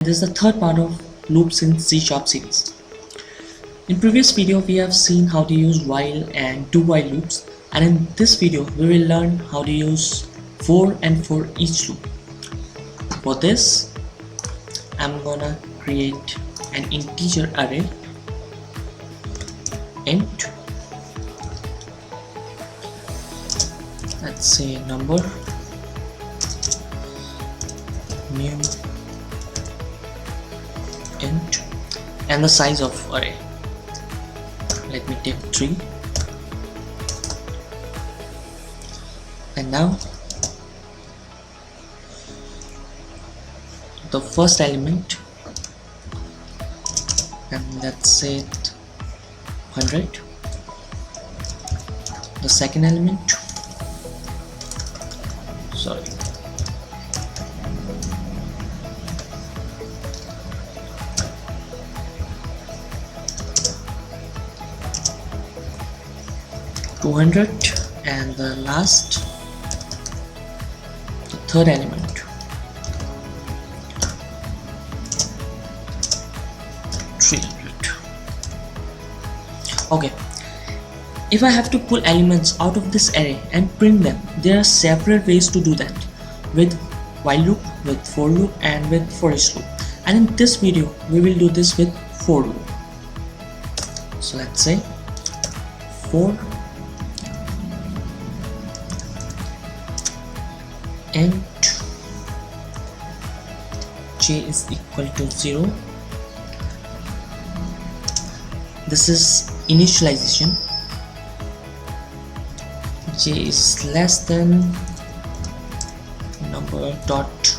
This is the third part of loops in C# series. In previous video we have seen how to use while and do while loops, and in this video we will learn how to use for and for each loop. For this I'm gonna create an integer array int, let's say number, new int, and the size of array, let me take 3. And now the first element, and let's say it 100. The second element, sorry, $200, and the last, the third element, $300. Okay, if I have to pull elements out of this array and print them, there are several ways to do that, with while loop, with for loop, and with for each loop. And in this video we will do this with for loop. So let's say for int j is equal to 0. This is initialization. J is less than number dot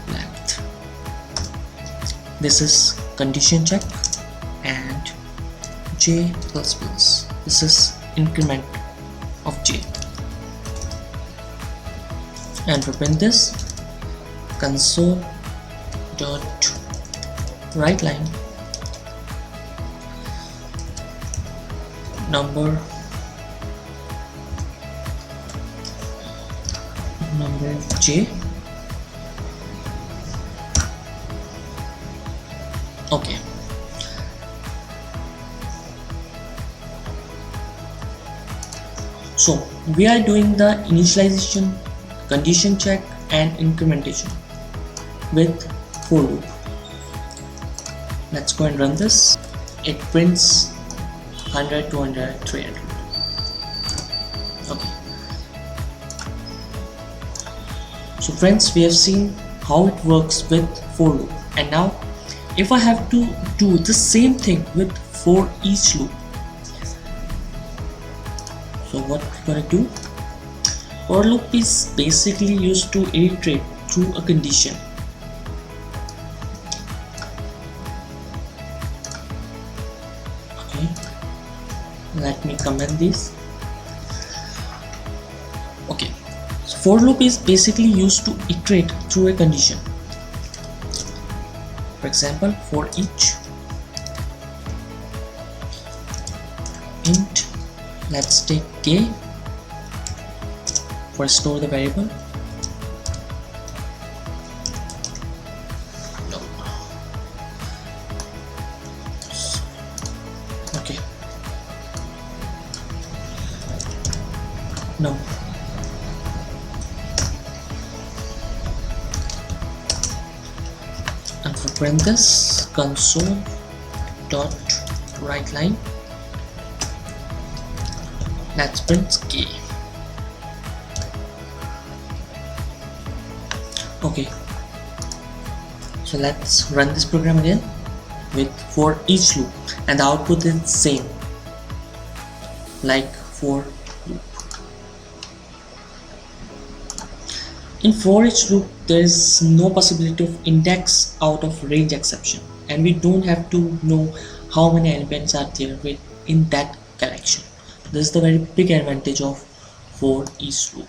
length. This is condition check, and j plus plus. This is increment of j. And to print this, console dot write line number j. Okay, so we are doing the initialization, condition check, and incrementation with for loop. Let's go and run this. It prints 100, 200, 300. Okay, so friends, we have seen how it works with for loop, and now if I have to do the same thing with for each loop, so what we're gonna do, for loop is basically used to iterate through a condition. Okay, let me comment this. Okay, so for loop is basically used to iterate through a condition. For example, for each int, let's take k for store the variable. No. Okay, no. And for print this, console dot write line, let's print k. Okay, so let's run this program again with for each loop, and the output is same like for loop. In for each loop there is no possibility of index out of range exception, and we don't have to know how many elements are there in that collection. This is the very big advantage of for each loop.